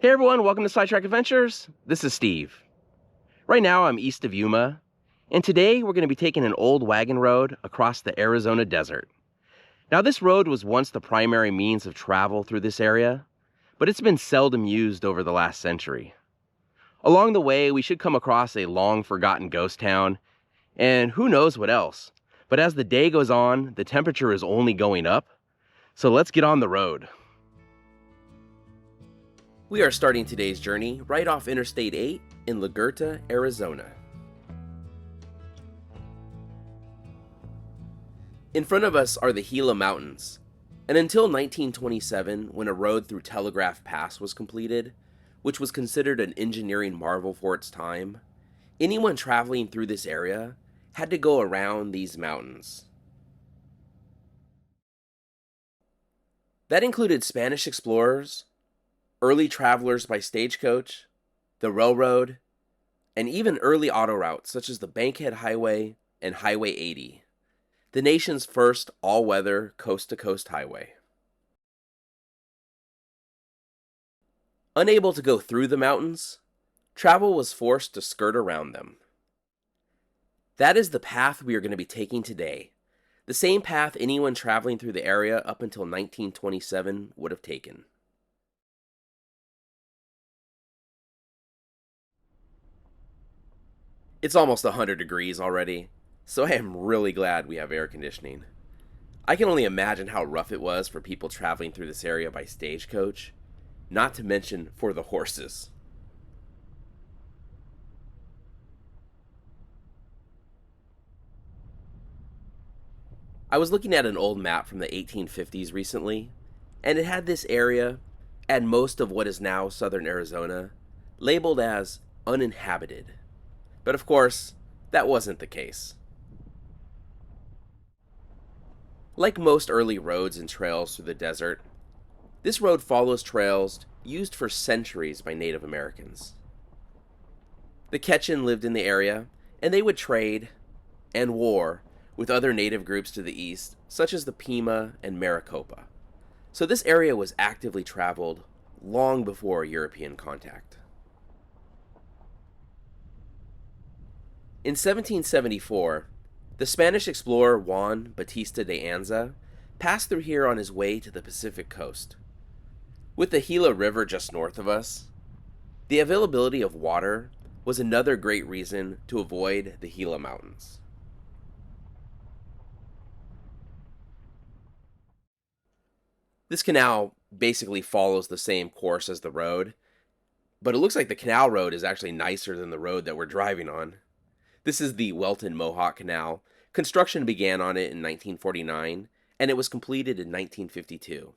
Hey everyone, welcome to Sidetrack Adventures. This is Steve. Right now I'm east of Yuma, and today we're going to be taking an old wagon road across the Arizona desert. Now this road was once the primary means of travel through this area, but it's been seldom used over the last century. Along the way, we should come across a long-forgotten ghost town, and who knows what else. But as the day goes on, the temperature is only going up, so let's get on the road. We are starting today's journey right off Interstate 8 in La Guerta, Arizona. In front of us are the Gila Mountains, and until 1927, when a road through Telegraph Pass was completed, which was considered an engineering marvel for its time, anyone traveling through this area had to go around these mountains. That included Spanish explorers, early travelers by stagecoach, the railroad, and even early auto routes such as the Bankhead Highway and Highway 80, the nation's first all-weather coast-to-coast highway. Unable to go through the mountains, travel was forced to skirt around them. That is the path we are going to be taking today, the same path anyone traveling through the area up until 1927 would have taken. It's almost 100 degrees already, so I am really glad we have air conditioning. I can only imagine how rough it was for people traveling through this area by stagecoach, not to mention for the horses. I was looking at an old map from the 1850s recently, and it had this area, and most of what is now southern Arizona, labeled as uninhabited. But of course, that wasn't the case. Like most early roads and trails through the desert, this road follows trails used for centuries by Native Americans. The Quechan lived in the area, and they would trade and war with other native groups to the east, such as the Pima and Maricopa. So this area was actively traveled long before European contact. In 1774, the Spanish explorer Juan Bautista de Anza passed through here on his way to the Pacific coast. With the Gila River just north of us, the availability of water was another great reason to avoid the Gila Mountains. This canal basically follows the same course as the road, but it looks like the canal road is actually nicer than the road that we're driving on. This is the Wellton-Mohwak Canal. Construction began on it in 1949, and it was completed in 1952.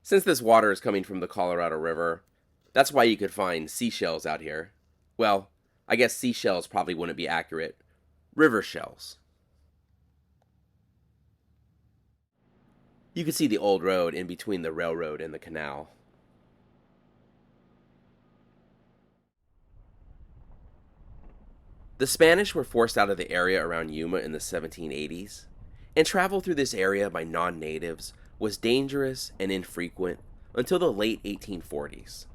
Since this water is coming from the Colorado River, that's why you could find seashells out here. Well, I guess seashells probably wouldn't be accurate. River shells. You can see the old road in between the railroad and the canal. The Spanish were forced out of the area around Yuma in the 1780s, and travel through this area by non-natives was dangerous and infrequent until the late 1840s,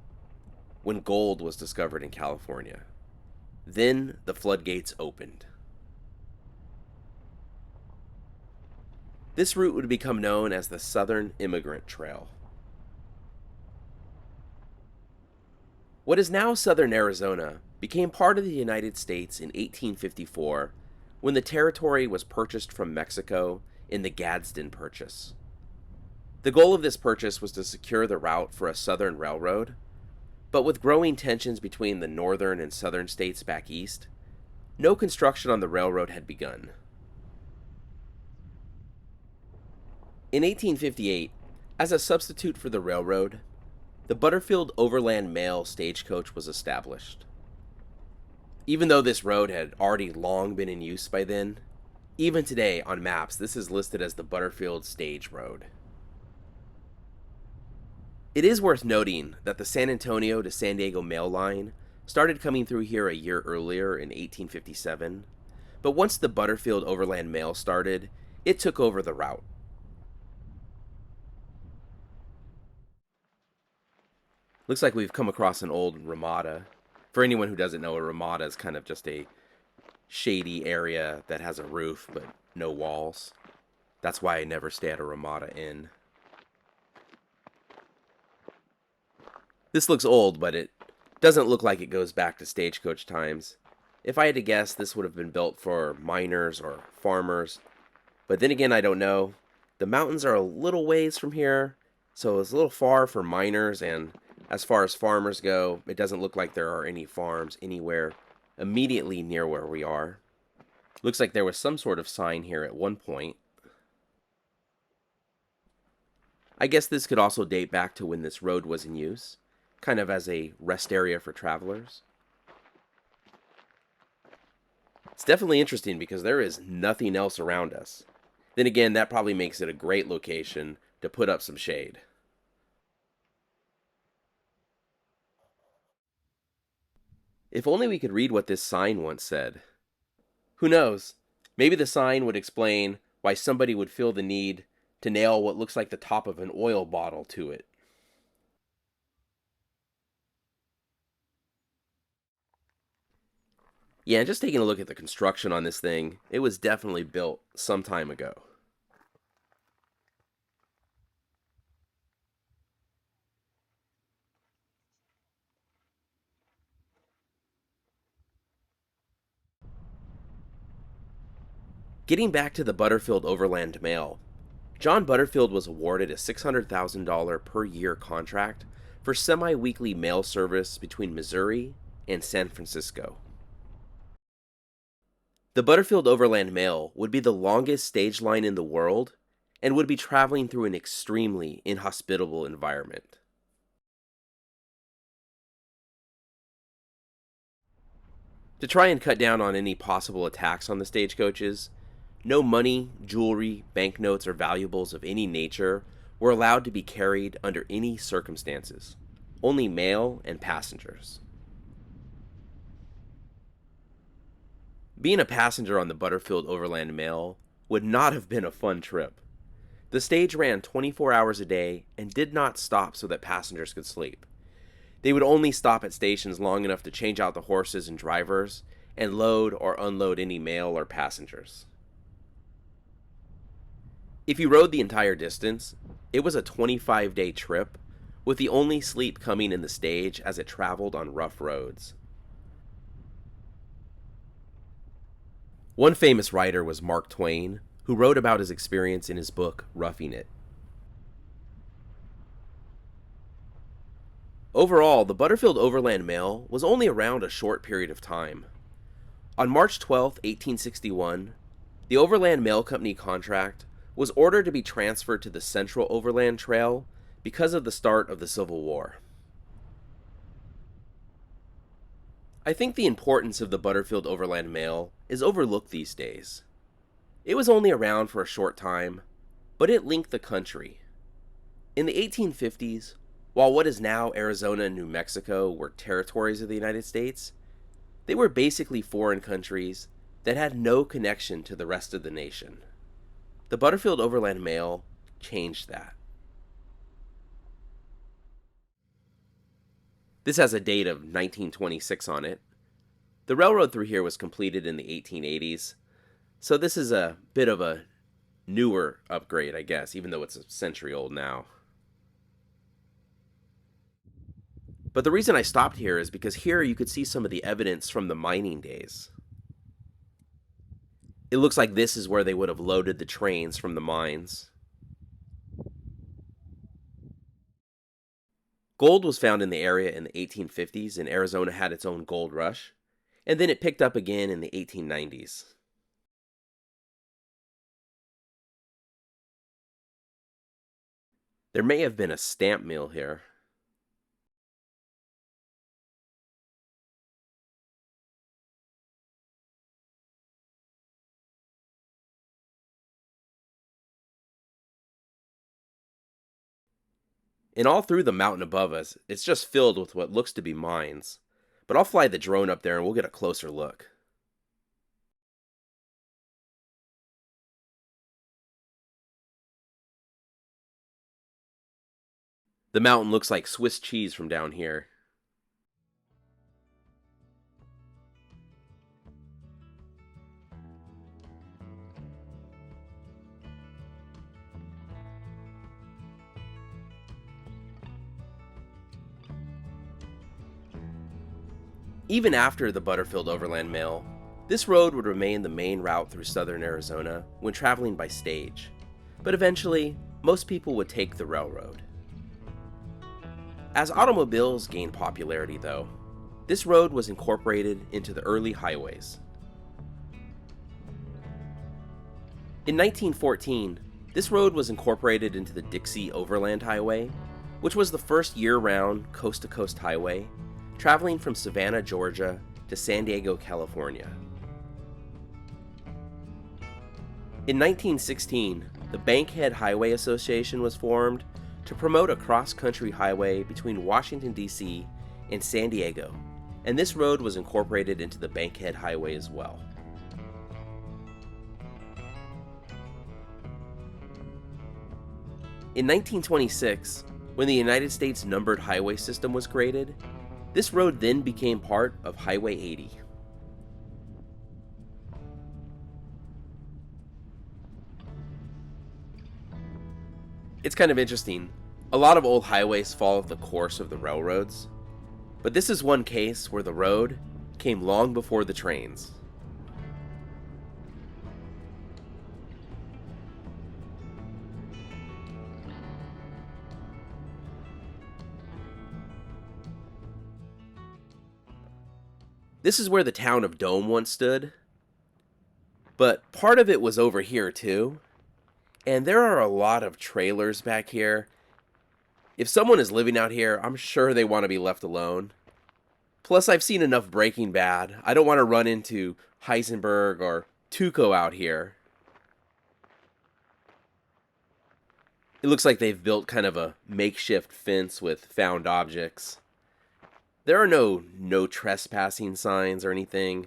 when gold was discovered in California. Then the floodgates opened. This route would become known as the Southern Immigrant Trail. What is now southern Arizona became part of the United States in 1854 when the territory was purchased from Mexico in the Gadsden Purchase. The goal of this purchase was to secure the route for a southern railroad, but with growing tensions between the northern and southern states back east, no construction on the railroad had begun. In 1858, as a substitute for the railroad, the Butterfield Overland Mail stagecoach was established. Even though this road had already long been in use by then, even today on maps this is listed as the Butterfield Stage Road. It is worth noting that the San Antonio to San Diego mail line started coming through here a year earlier in 1857, but once the Butterfield Overland Mail started, it took over the route. Looks like we've come across an old Ramada. For anyone who doesn't know, a Ramada is kind of just a shady area that has a roof but no walls. That's why I never stay at a Ramada Inn. This looks old, but it doesn't look like it goes back to stagecoach times. If I had to guess, this would have been built for miners or farmers. But then again, I don't know. The mountains are a little ways from here, so it's a little far for miners, and as far as farmers go, it doesn't look like there are any farms anywhere immediately near where we are. Looks like there was some sort of sign here at one point. I guess this could also date back to when this road was in use, kind of as a rest area for travelers. It's definitely interesting because there is nothing else around us. Then again, that probably makes it a great location to put up some shade. If only we could read what this sign once said. Who knows? Maybe the sign would explain why somebody would feel the need to nail what looks like the top of an oil bottle to it. Yeah, just taking a look at the construction on this thing, it was definitely built some time ago. Getting back to the Butterfield Overland Mail, John Butterfield was awarded a $600,000 per year contract for semi-weekly mail service between Missouri and San Francisco. The Butterfield Overland Mail would be the longest stage line in the world and would be traveling through an extremely inhospitable environment. To try and cut down on any possible attacks on the stagecoaches, no money, jewelry, banknotes, or valuables of any nature were allowed to be carried under any circumstances. Only mail and passengers. Being a passenger on the Butterfield Overland Mail would not have been a fun trip. The stage ran 24 hours a day and did not stop so that passengers could sleep. They would only stop at stations long enough to change out the horses and drivers and load or unload any mail or passengers. If you rode the entire distance, it was a 25-day trip, with the only sleep coming in the stage as it traveled on rough roads. One famous writer was Mark Twain, who wrote about his experience in his book, Roughing It. Overall, the Butterfield Overland Mail was only around a short period of time. On March 12, 1861, the Overland Mail Company contract was ordered to be transferred to the Central Overland Trail because of the start of the Civil War. I think the importance of the Butterfield Overland Mail is overlooked these days. It was only around for a short time, but it linked the country. In the 1850s, while what is now Arizona and New Mexico were territories of the United States, they were basically foreign countries that had no connection to the rest of the nation. The Butterfield Overland Mail changed that. This has a date of 1926 on it. The railroad through here was completed in the 1880s, so this is a bit of a newer upgrade, I guess, even though it's a century old now. But the reason I stopped here is because here you could see some of the evidence from the mining days. It looks like this is where they would have loaded the trains from the mines. Gold was found in the area in the 1850s, and Arizona had its own gold rush, and then it picked up again in the 1890s. There may have been a stamp mill here. And all through the mountain above us, it's just filled with what looks to be mines. But I'll fly the drone up there and we'll get a closer look. The mountain looks like Swiss cheese from down here. Even after the Butterfield Overland Mail, this road would remain the main route through southern Arizona when traveling by stage, but eventually, most people would take the railroad. As automobiles gained popularity, though, this road was incorporated into the early highways. In 1914, this road was incorporated into the Dixie Overland Highway, which was the first year-round coast-to-coast highway traveling from Savannah, Georgia to San Diego, California. In 1916, the Bankhead Highway Association was formed to promote a cross-country highway between Washington, D.C. and San Diego, and this road was incorporated into the Bankhead Highway as well. In 1926, when the United States numbered highway system was created, this road then became part of Highway 80. It's kind of interesting. A lot of old highways follow the course of the railroads, but this is one case where the road came long before the trains. This is where the town of Dome once stood, but part of it was over here too, and there are a lot of trailers back here. If someone is living out here, I'm sure they want to be left alone. Plus, I've seen enough Breaking Bad. I don't want to run into Heisenberg or Tuco out here. It looks like they've built kind of a makeshift fence with found objects. There are no trespassing signs or anything,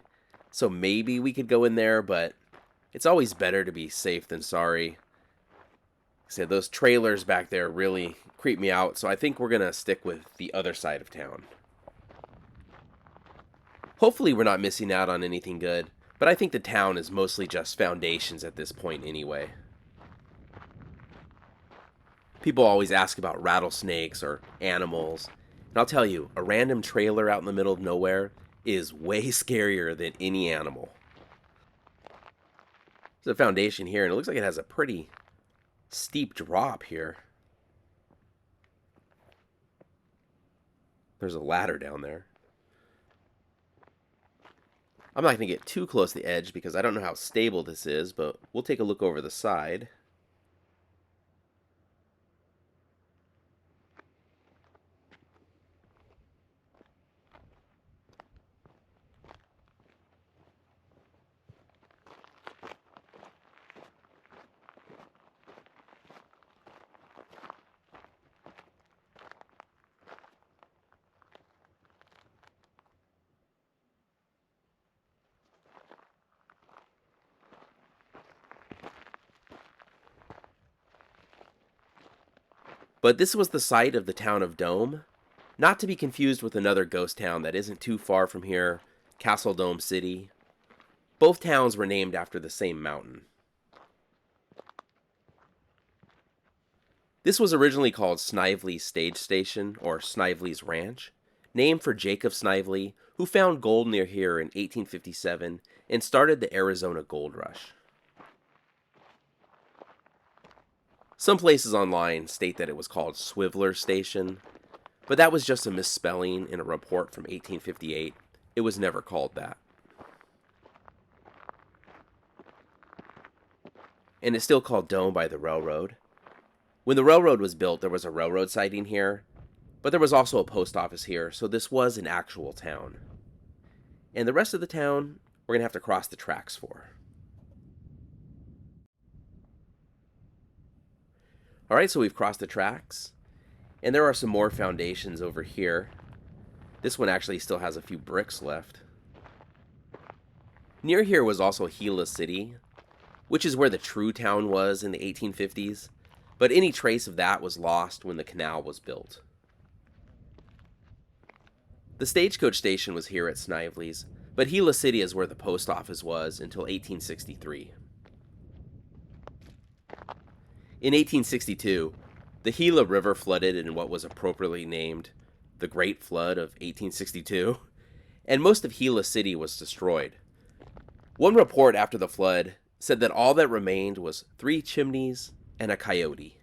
so maybe we could go in there, but it's always better to be safe than sorry. Like I said, those trailers back there really creep me out, so I think we're going to stick with the other side of town. Hopefully we're not missing out on anything good, but I think the town is mostly just foundations at this point anyway. People always ask about rattlesnakes or animals. And I'll tell you, a random trailer out in the middle of nowhere is way scarier than any animal. There's a foundation here, and it looks like it has a pretty steep drop here. There's a ladder down there. I'm not going to get too close to the edge because I don't know how stable this is, but we'll take a look over the side. But this was the site of the town of Dome, not to be confused with another ghost town that isn't too far from here, Dome City. Both towns were named after the same mountain. This was originally called Snively's Stage Station, or Snively's Ranch, named for Jacob Snively, who found gold near here in 1857 and started the Arizona Gold Rush. Some places online state that it was called Swiveller Station, but that was just a misspelling in a report from 1858. It was never called that. And it's still called Dome by the railroad. When the railroad was built, there was a railroad siding here, but there was also a post office here, so this was an actual town. And the rest of the town, we're going to have to cross the tracks for. Alright, so we've crossed the tracks, and there are some more foundations over here. This one actually still has a few bricks left. Near here was also Gila City, which is where the true town was in the 1850s, but any trace of that was lost when the canal was built. The stagecoach station was here at Snively's, but Gila City is where the post office was until 1863. In 1862, the Gila River flooded in what was appropriately named the Great Flood of 1862, and most of Gila City was destroyed. One report after the flood said that all that remained was 3 chimneys and a coyote.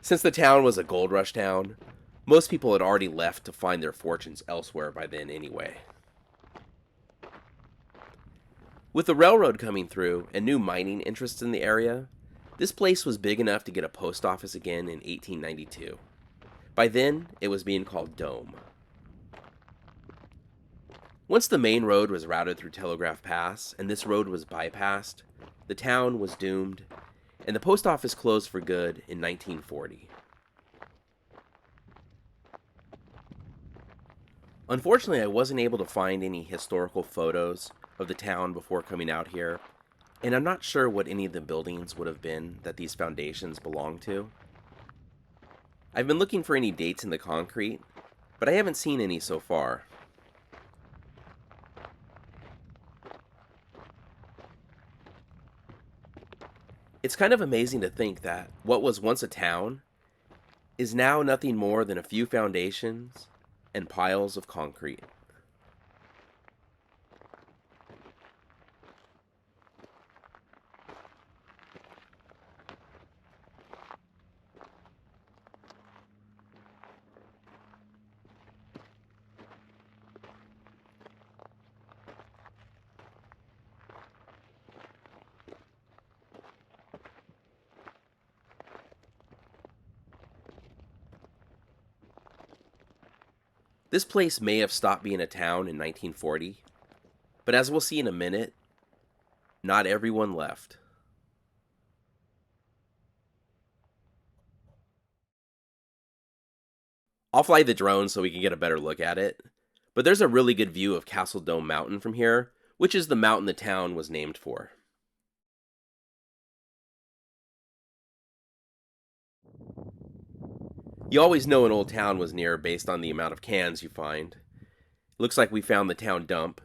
Since the town was a gold rush town, most people had already left to find their fortunes elsewhere by then anyway. With the railroad coming through and new mining interests in the area, this place was big enough to get a post office again in 1892. By then, it was being called Dome. Once the main road was routed through Telegraph Pass and this road was bypassed, the town was doomed, and the post office closed for good in 1940. Unfortunately, I wasn't able to find any historical photos of the town before coming out here, and I'm not sure what any of the buildings would have been that these foundations belong to. I've been looking for any dates in the concrete, but I haven't seen any so far. It's kind of amazing to think that what was once a town is now nothing more than a few foundations and piles of concrete. This place may have stopped being a town in 1940, but as we'll see in a minute, not everyone left. I'll fly the drone so we can get a better look at it, but there's a really good view of Castle Dome Mountain from here, which is the mountain the town was named for. You always know an old town was near based on the amount of cans you find. Looks like we found the town dump.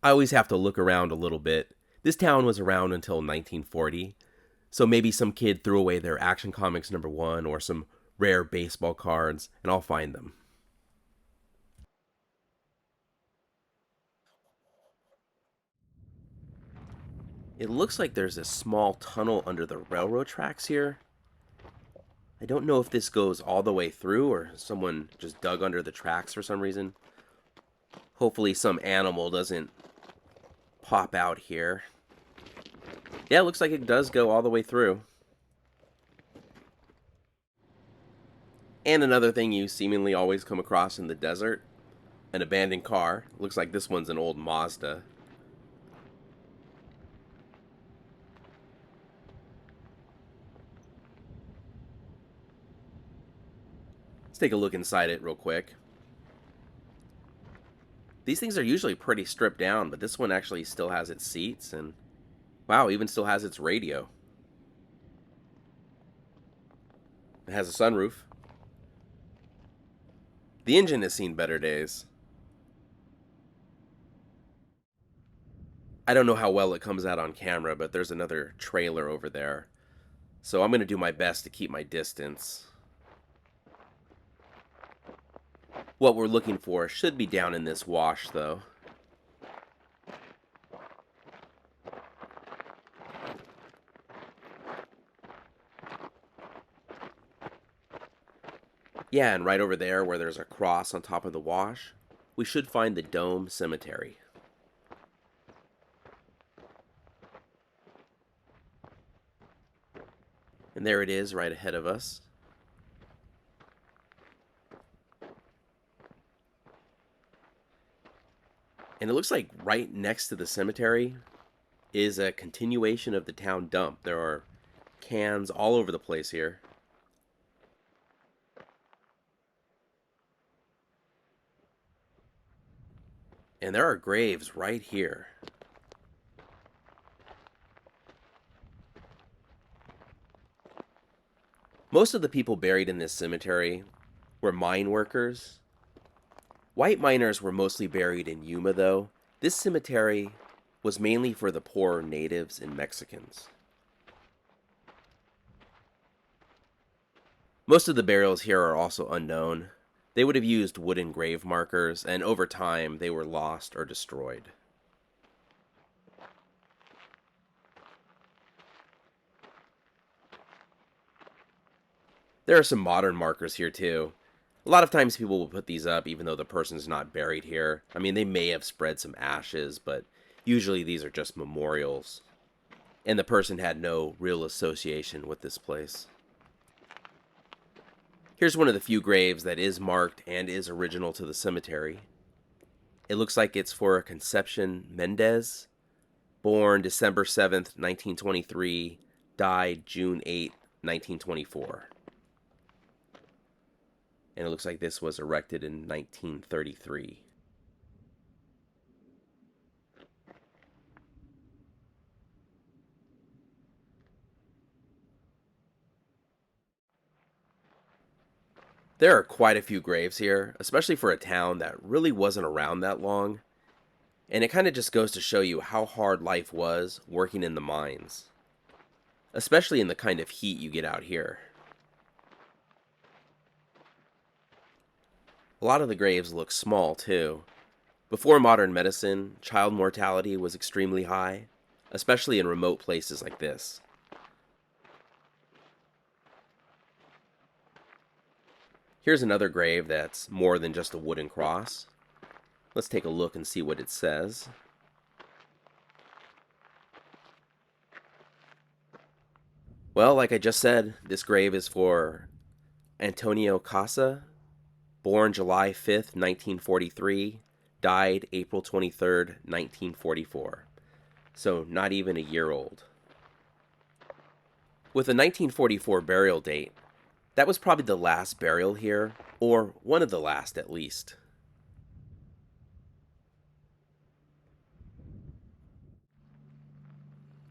I always have to look around a little bit. This town was around until 1940, so maybe some kid threw away their Action Comics #1 or some rare baseball cards, and I'll find them. It looks like there's a small tunnel under the railroad tracks here. I don't know if this goes all the way through or someone just dug under the tracks for some reason. Hopefully some animal doesn't pop out here. Yeah, it looks like it does go all the way through. And another thing you seemingly always come across in the desert, an abandoned car. Looks like this one's an old Mazda. Let's take a look inside it real quick. These things are usually pretty stripped down, but this one actually still has its seats and, wow, even still has its radio. It has a sunroof. The engine has seen better days. I don't know how well it comes out on camera, but there's another trailer over there. So I'm going to do my best to keep my distance. What we're looking for should be down in this wash, though. Yeah, and right over there where there's a cross on top of the wash, we should find the Dome Cemetery. And there it is right ahead of us. And it looks like right next to the cemetery is a continuation of the town dump. There are cans all over the place here. And there are graves right here. Most of the people buried in this cemetery were mine workers. White miners were mostly buried in Yuma, though. This cemetery was mainly for the poor natives and Mexicans. Most of the burials here are also unknown. They would have used wooden grave markers, and over time they were lost or destroyed. There are some modern markers here too. A lot of times people will put these up even though the person's not buried here. I mean, they may have spread some ashes, but usually these are just memorials. And the person had no real association with this place. Here's one of the few graves that is marked and is original to the cemetery. It looks like it's for Concepcion Mendez, born December 7th, 1923, died June 8th, 1924. And it looks like this was erected in 1933. There are quite a few graves here, especially for a town that really wasn't around that long. And it kind of just goes to show you how hard life was working in the mines, especially in the kind of heat you get out here. A lot of the graves look small too. Before modern medicine, child mortality was extremely high, especially in remote places like this. Here's another grave that's more than just a wooden cross. Let's take a look and see what it says. Well, like I just said, this grave is for Antonio Casa, born July 5th, 1943, died April 23rd, 1944. So not even a year old. With a 1944 burial date, that was probably the last burial here, or one of the last at least.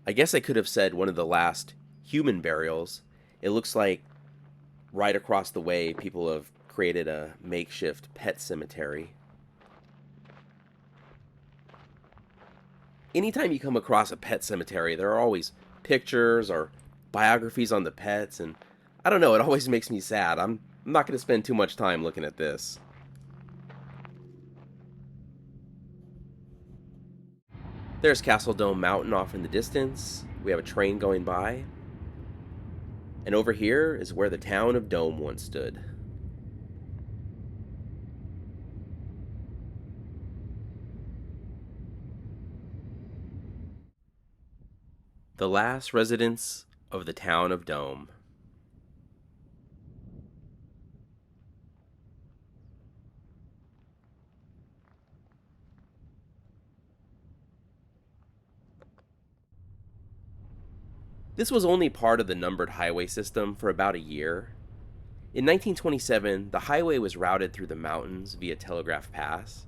I guess I could have said one of the last human burials. It looks like right across the way people have created a makeshift pet cemetery. Anytime you come across a pet cemetery, there are always pictures or biographies on the pets, and I don't know, it always makes me sad. I'm not going to spend too much time looking at this. There's Castle Dome Mountain off in the distance. We have a train going by. And over here is where the town of Dome once stood. The last residents of the town of Dome. This was only part of the numbered highway system for about a year. In 1927, the highway was routed through the mountains via Telegraph Pass,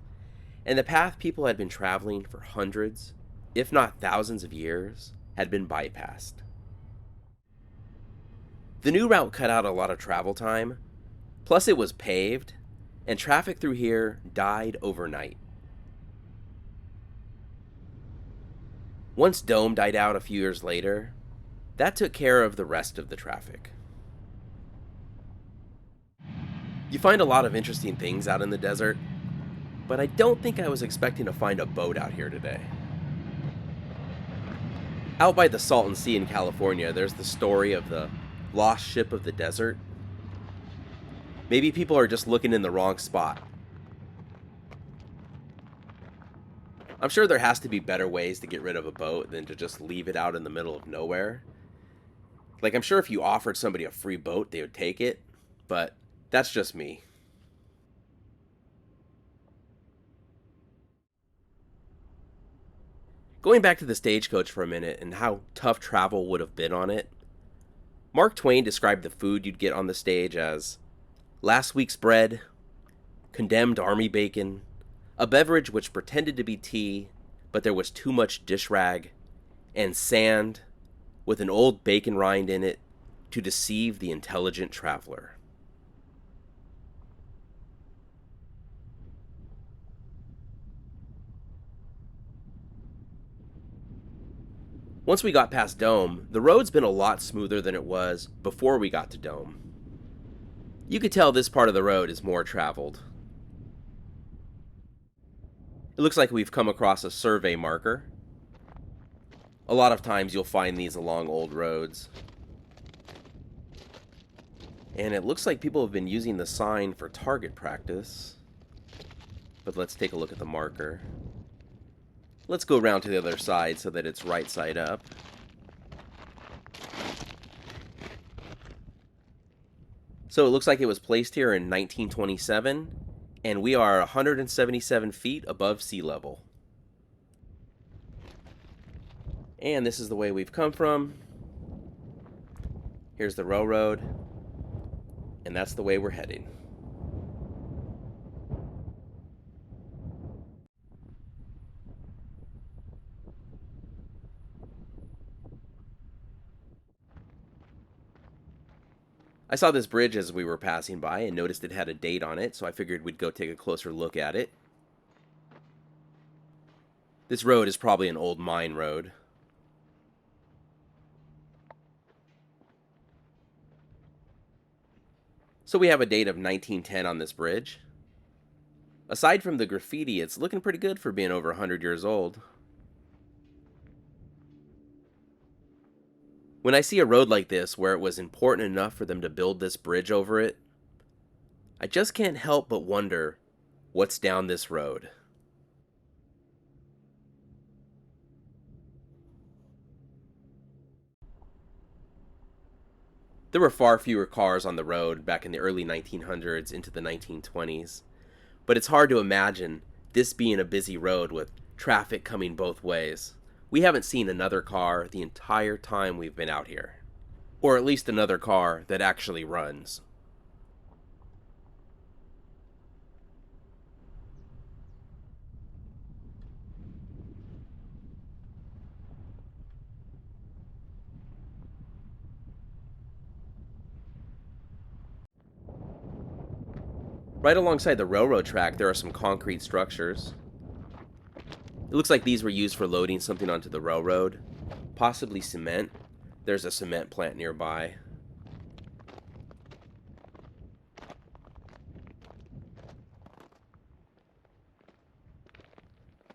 and the path people had been traveling for hundreds, if not thousands of years, had been bypassed. The new route cut out a lot of travel time, plus it was paved, and traffic through here died overnight. Once Dome died out a few years later, that took care of the rest of the traffic. You find a lot of interesting things out in the desert, but I don't think I was expecting to find a boat out here today. Out by the Salton Sea in California, there's the story of the lost ship of the desert. Maybe people are just looking in the wrong spot. I'm sure there has to be better ways to get rid of a boat than to just leave it out in the middle of nowhere. Like, I'm sure if you offered somebody a free boat, they would take it, but that's just me. Going back to the Stagecoach for a minute and how tough travel would have been on it, Mark Twain described the food you'd get on the stage as last week's bread, condemned army bacon, a beverage which pretended to be tea, but there was too much dish rag, and sand with an old bacon rind in it, to deceive the intelligent traveler. Once we got past Dome, the road's been a lot smoother than it was before we got to Dome. You could tell this part of the road is more traveled. It looks like we've come across a survey marker. A lot of times you'll find these along old roads. And it looks like people have been using the sign for target practice. But let's take a look at the marker. Let's go around to the other side so that it's right side up. So it looks like it was placed here in 1927, and we are 177 feet above sea level. And this is the way we've come from. Here's the railroad, and that's the way we're heading. I saw this bridge as we were passing by and noticed it had a date on it, so I figured we'd go take a closer look at it. This road is probably an old mine road. So we have a date of 1910 on this bridge. Aside from the graffiti, it's looking pretty good for being over 100 years old. When I see a road like this where it was important enough for them to build this bridge over it, I just can't help but wonder what's down this road. There were far fewer cars on the road back in the early 1900s into the 1920s, but it's hard to imagine this being a busy road with traffic coming both ways. We haven't seen another car the entire time we've been out here. Or at least another car that actually runs. Right alongside the railroad track, there are some concrete structures. It looks like these were used for loading something onto the railroad, possibly cement. There's a cement plant nearby.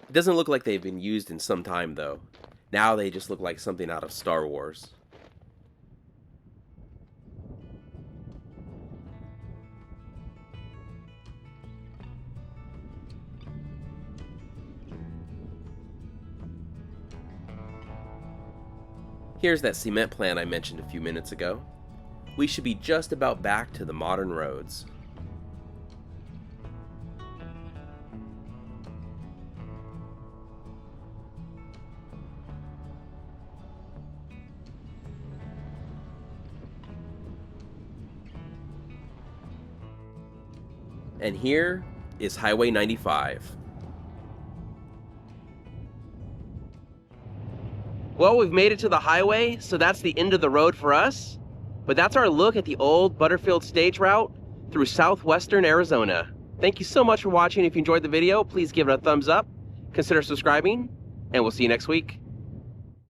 It doesn't look like they've been used in some time, though. Now they just look like something out of Star Wars. Here's that cement plant I mentioned a few minutes ago. We should be just about back to the modern roads. And here is Highway 95. Well, we've made it to the highway, so that's the end of the road for us. But that's our look at the old Butterfield stage route through southwestern Arizona. Thank you so much for watching. If you enjoyed the video, please give it a thumbs up, consider subscribing, and we'll see you next week.